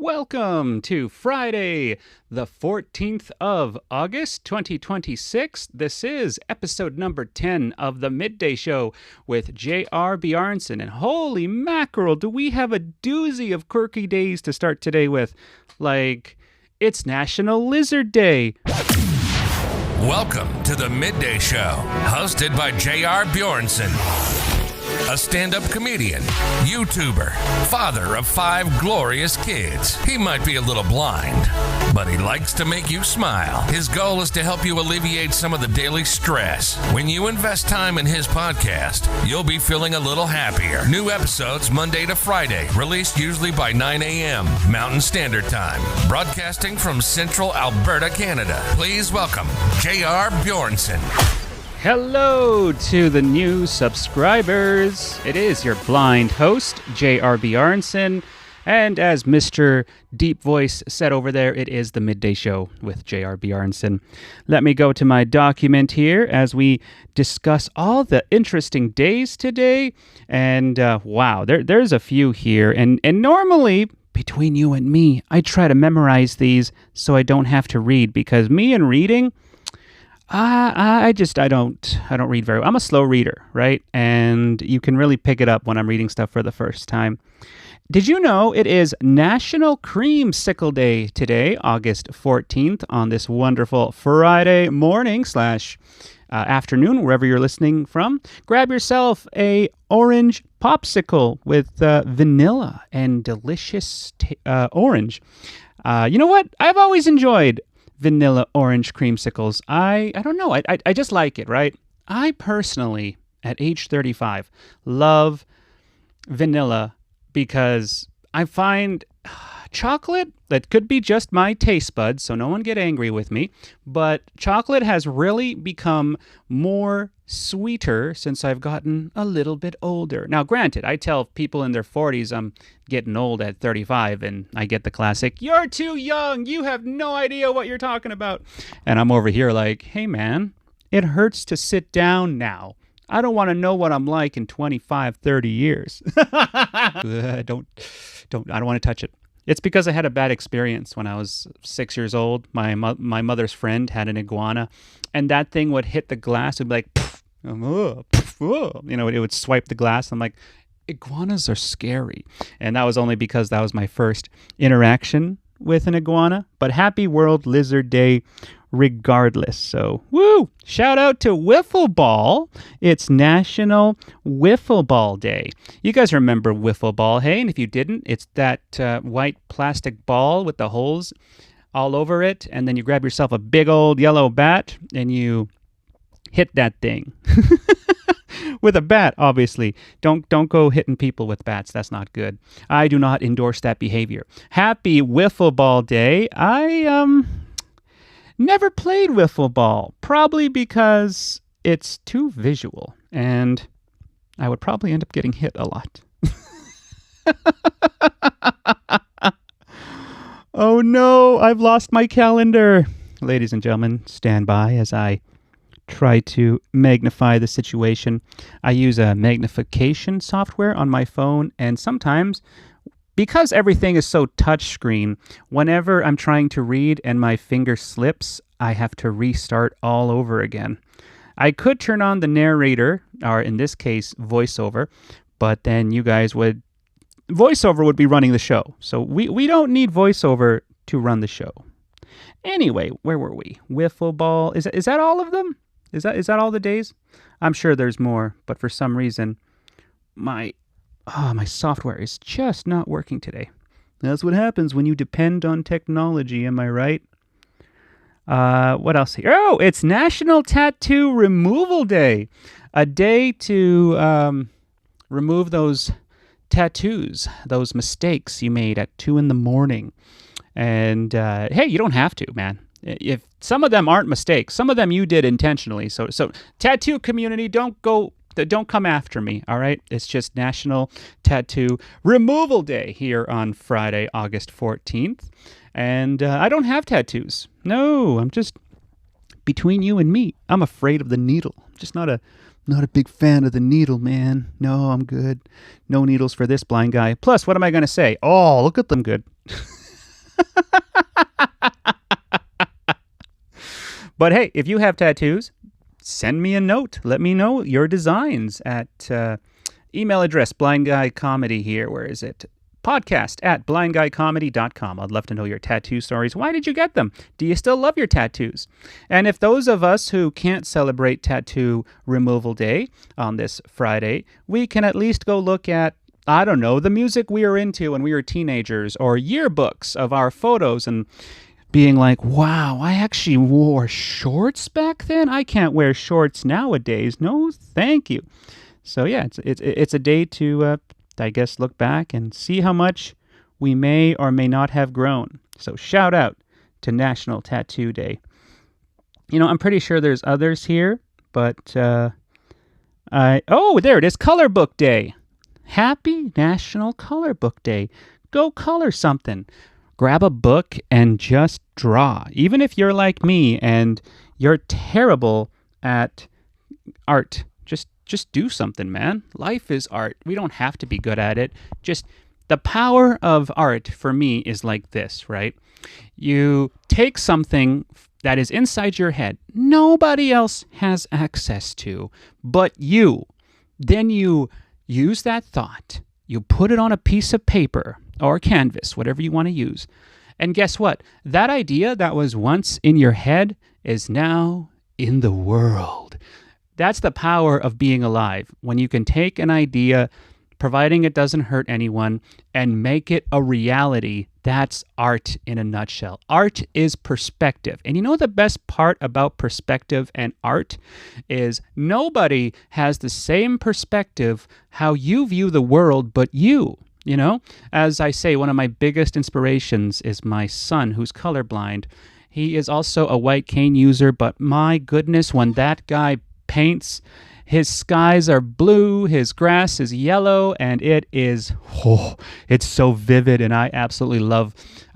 Welcome to Friday, the 14th of August, 2026. This is episode number 10 of the Midday Show with J.R. Bjornson. And holy mackerel, do we have a doozy of quirky days to start today with. Like, it's National Lizard Day. Welcome to the Midday Show, hosted by J.R. Bjornson. A stand-up comedian, YouTuber, father of 5 glorious kids. He might be a little blind, but he likes to make you smile. His goal is to help you alleviate some of the daily stress. When you invest time in his podcast, you'll be feeling a little happier. New episodes Monday to Friday, released usually by 9 a.m. Mountain Standard Time. Broadcasting from Central Alberta, Canada. Please welcome J.R. Bjornson. Hello to the new subscribers. It is your blind host, J.R. Bjornson. And as Mr. Deep Voice said over there, it is the Midday Show with J.R. Bjornson. Let me go to my document here as we discuss all the interesting days today. And wow, there's a few here. And normally, between you and me, I try to memorize these so I don't have to read, because me and reading, I don't read very well. I'm a slow reader, right? And you can really pick it up when I'm reading stuff for the first time. Did you know it is National Creamsicle Day today, August 14th, on this wonderful Friday morning / afternoon, wherever you're listening from? Grab yourself a orange popsicle with vanilla and delicious orange. You know what? I've always enjoyed vanilla orange creamsicles. I don't know. I just like it, right? I personally, at age 35, love vanilla because I find chocolate, that could be just my taste buds, so no one get angry with me, but chocolate has really become more sweeter since I've gotten a little bit older. Now, granted, I tell people in their 40s I'm getting old at 35, and I get the classic, "You're too young, you have no idea what you're talking about." And I'm over here like, hey man, it hurts to sit down now. I don't want to know what I'm like in 25, 30 years. I don't want to touch it. It's because I had a bad experience when I was 6 years old. My mother's friend had an iguana, and that thing would hit the glass and be like, poof, you know, it would swipe the glass. I'm like, iguanas are scary. And that was only because that was my first interaction with an iguana. But happy World Lizard Day regardless. So, woo! Shout out to Wiffle Ball. It's National Wiffle Ball Day. You guys remember Wiffle Ball, hey? And if you didn't, it's that white plastic ball with the holes all over it, and then you grab yourself a big old yellow bat and you hit that thing. With a bat, obviously. Don't go hitting people with bats. That's not good. I do not endorse that behavior. Happy Wiffle Ball Day. I never played wiffle ball, probably because it's too visual, and I would probably end up getting hit a lot. Oh no, I've lost my calendar. Ladies and gentlemen, stand by as I try to magnify the situation. I use a magnification software on my phone, and sometimes, because everything is so touchscreen, whenever I'm trying to read and my finger slips, I have to restart all over again. I could turn on the narrator, or in this case, voiceover, but then voiceover would be running the show. So we don't need voiceover to run the show. Anyway, where were we? Wiffle ball. Is that all of them? Is that all the days? I'm sure there's more, but for some reason, my software is just not working today. That's what happens when you depend on technology, am I right? What else here? Oh, it's National Tattoo Removal Day. A day to remove those tattoos, those mistakes you made at 2 a.m. And hey, you don't have to, man. If some of them aren't mistakes, some of them you did intentionally. So tattoo community, don't come after me, all right? It's just National Tattoo Removal Day here on Friday, August 14th. And I don't have tattoos. No, I'm just, between you and me, I'm afraid of the needle. I'm just not a big fan of the needle, man. No, I'm good. No needles for this blind guy. Plus, what am I going to say? Oh, look at them good. But hey, if you have tattoos, send me a note. Let me know your designs at email address, blindguycomedy here. Where is it? Podcast at blindguycomedy.com. I'd love to know your tattoo stories. Why did you get them? Do you still love your tattoos? And if those of us who can't celebrate Tattoo Removal Day on this Friday, we can at least go look at, I don't know, the music we were into when we were teenagers, or yearbooks of our photos, and being like, wow, I actually wore shorts back then? I can't wear shorts nowadays. No, thank you. So yeah, it's a day to, I guess, look back and see how much we may or may not have grown. So shout out to National Tattoo Day. You know, I'm pretty sure there's others here, but there it is, Color Book Day. Happy National Color Book Day. Go color something. Grab a book and just draw. Even if you're like me and you're terrible at art, just do something, man. Life is art. We don't have to be good at it. Just the power of art for me is like this, right? You take something that is inside your head, nobody else has access to but you. Then you use that thought. You put it on a piece of paper or canvas, whatever you want to use. And guess what? That idea that was once in your head is now in the world. That's the power of being alive. When you can take an idea, providing it doesn't hurt anyone, and make it a reality, that's art in a nutshell. Art is perspective. And you know the best part about perspective and art is nobody has the same perspective how you view the world but you. You know, as I say, one of my biggest inspirations is my son, who's colorblind. He is also a white cane user, but my goodness, when that guy paints, his skies are blue, his grass is yellow, and it's so vivid, and I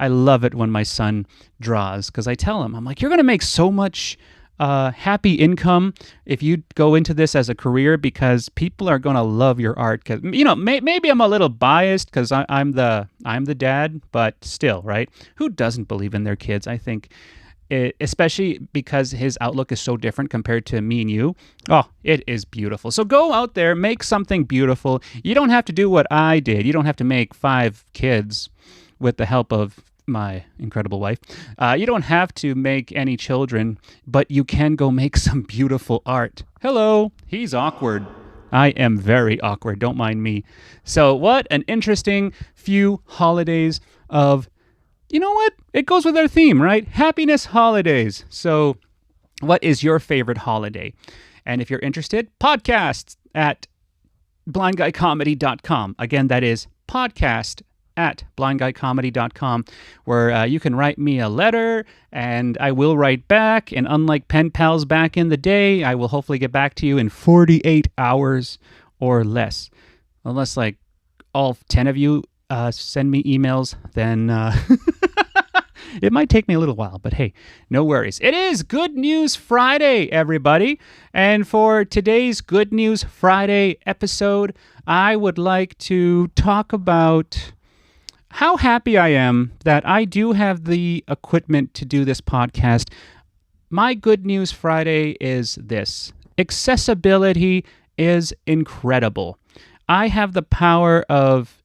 love it when my son draws, because I tell him, I'm like, you're going to make so much happy income if you go into this as a career, because people are going to love your art. Because, you know, maybe I'm a little biased because I'm the dad, but still, right? Who doesn't believe in their kids? I think, especially because his outlook is so different compared to me and you. Oh, it is beautiful. So go out there, make something beautiful. You don't have to do what I did. You don't have to make 5 kids with the help of my incredible wife. You don't have to make any children, but you can go make some beautiful art. Hello, he's awkward. I am very awkward, don't mind me. So what an interesting few holidays of, you know what? It goes with our theme, right? Happiness holidays. So what is your favorite holiday? And if you're interested, podcasts at blindguycomedy.com. Again, that is podcast at blindguycomedy.com, where you can write me a letter and I will write back. And unlike pen pals back in the day, I will hopefully get back to you in 48 hours or less. Unless like all 10 of you send me emails, then it might take me a little while, but hey, no worries. It is Good News Friday, everybody. And for today's Good News Friday episode, I would like to talk about how happy I am that I do have the equipment to do this podcast. My Good News Friday is this: accessibility is incredible. I have the power of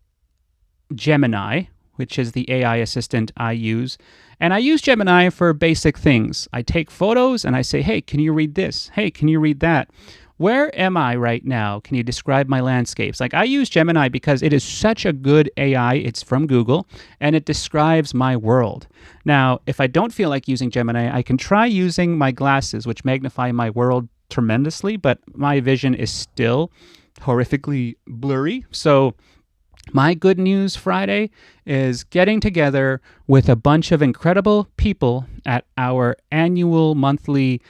Gemini, which is the AI assistant I use. And I use Gemini for basic things. I take photos and I say, hey, can you read this? Hey, can you read that? Where am I right now? Can you describe my landscapes? Like, I use Gemini because it is such a good AI. It's from Google, and it describes my world. Now, if I don't feel like using Gemini, I can try using my glasses, which magnify my world tremendously, but my vision is still horrifically blurry. So my Good News Friday is getting together with a bunch of incredible people at our annual monthly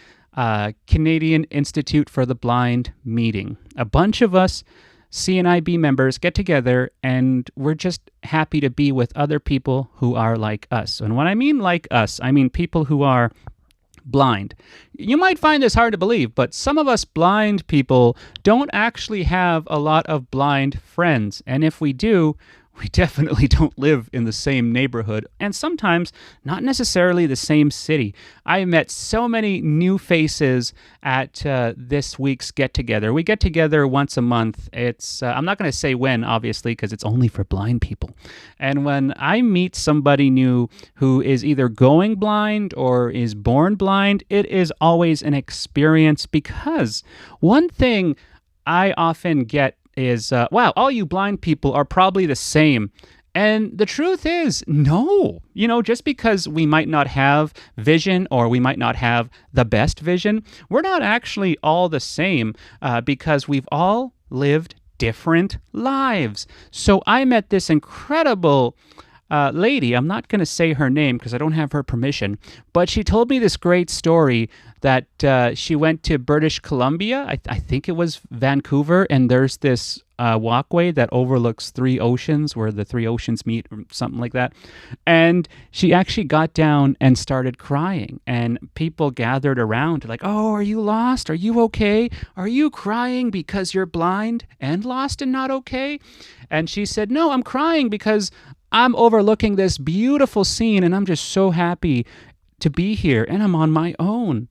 Canadian Institute for the Blind meeting. A bunch of us CNIB members get together, and we're just happy to be with other people who are like us. And when I mean like us, I mean people who are blind. You might find this hard to believe, but some of us blind people don't actually have a lot of blind friends. And if we do, we definitely don't live in the same neighborhood, and sometimes not necessarily the same city. I met so many new faces at this week's get-together. We get together once a month. It's I'm not going to say when, obviously, because it's only for blind people. And when I meet somebody new who is either going blind or is born blind, it is always an experience, because one thing I often get is, wow, all you blind people are probably the same. And the truth is, no. Just because we might not have vision, or we might not have the best vision, we're not actually all the same, because we've all lived different lives. So I met this incredible lady. I'm not going to say her name because I don't have her permission, but she told me this great story that she went to British Columbia. I think it was Vancouver, and there's this walkway that overlooks three oceans, where the three oceans meet, or something like that. And she actually got down and started crying, and people gathered around like, "Oh, are you lost? Are you okay? Are you crying because you're blind and lost and not okay?" And she said, "No, I'm crying because I'm overlooking this beautiful scene, and I'm just so happy to be here, and I'm on my own."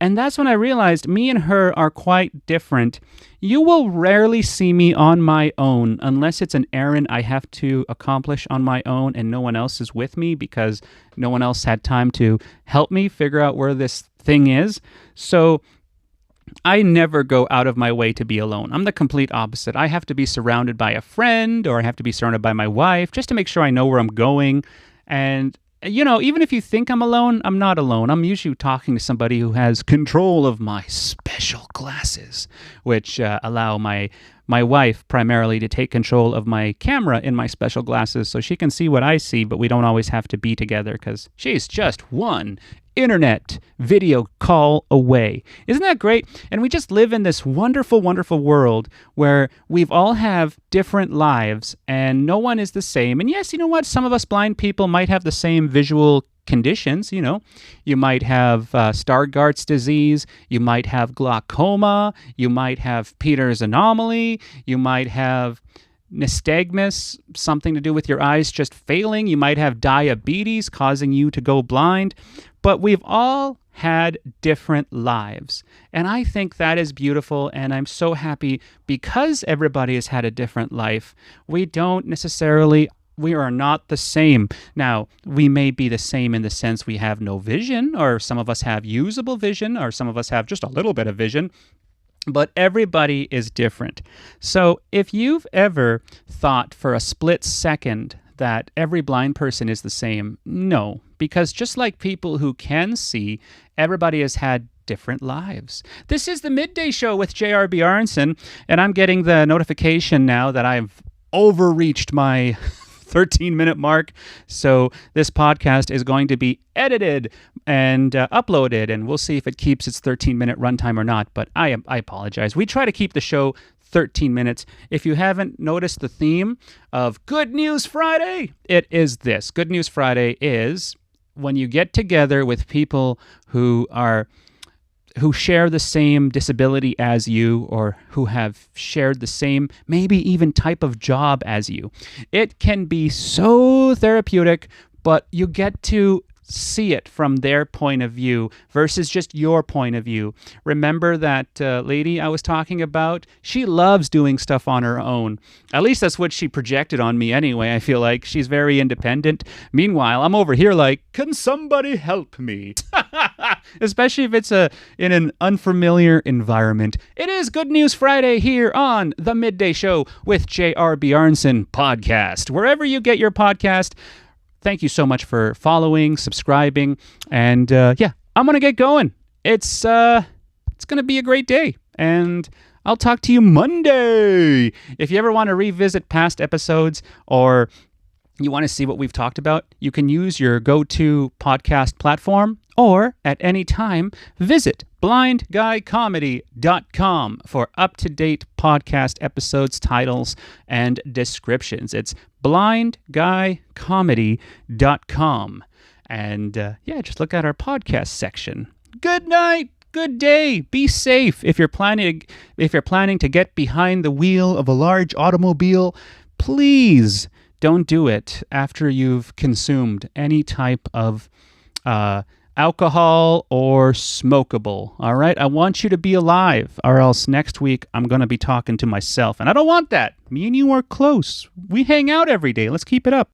And that's when I realized me and her are quite different. You will rarely see me on my own unless it's an errand I have to accomplish on my own and no one else is with me, because no one else had time to help me figure out where this thing is. So I never go out of my way to be alone. I'm the complete opposite. I have to be surrounded by a friend, or I have to be surrounded by my wife, just to make sure I know where I'm going. And even if you think I'm alone, I'm not alone. I'm usually talking to somebody who has control of my special glasses, which allow my wife primarily to take control of my camera in my special glasses so she can see what I see, but we don't always have to be together because she's just one internet video call away. Isn't that great? And we just live in this wonderful, wonderful world where we've all have different lives and no one is the same. And yes, you know what? Some of us blind people might have the same visual conditions. You might have Stargardt's disease, you might have glaucoma, you might have Peter's anomaly, you might have nystagmus, something to do with your eyes just failing, you might have diabetes causing you to go blind, but we've all had different lives. And I think that is beautiful, and I'm so happy because everybody has had a different life. We are not the same. Now, we may be the same in the sense we have no vision, or some of us have usable vision, or some of us have just a little bit of vision, but everybody is different. So if you've ever thought for a split second that every blind person is the same, no, because just like people who can see, everybody has had different lives. This is the Midday Show with J.R. Bjornson, and I'm getting the notification now that I've overreached my 13-minute mark. So this podcast is going to be edited and uploaded, and we'll see if it keeps its 13-minute runtime or not. But I apologize. We try to keep the show 13 minutes. If you haven't noticed the theme of Good News Friday, it is this. Good News Friday is when you get together with people who share the same disability as you, or who have shared the same, maybe even type of job as you. It can be so therapeutic, but you get to see it from their point of view versus just your point of view. Remember that lady I was talking about? She loves doing stuff on her own. At least that's what she projected on me anyway. I feel like she's very independent. Meanwhile, I'm over here like, can somebody help me? Especially if it's in an unfamiliar environment. It is Good News Friday here on the Midday Show with J.R. Bjornson podcast. Wherever you get your podcast, thank you so much for following, subscribing, and I'm going to get going. It's going to be a great day, and I'll talk to you Monday. If you ever want to revisit past episodes, or you want to see what we've talked about, you can use your go-to podcast platform, or at any time, visit blindguycomedy.com for up-to-date podcast episodes, titles, and descriptions. It's blindguycomedy.com. And just look at our podcast section. Good night. Good day. Be safe. If you're planning to get behind the wheel of a large automobile, please don't do it after you've consumed any type of alcohol or smokable. All right? I want you to be alive, or else next week I'm going to be talking to myself. And I don't want that. Me and you are close. We hang out every day. Let's keep it up.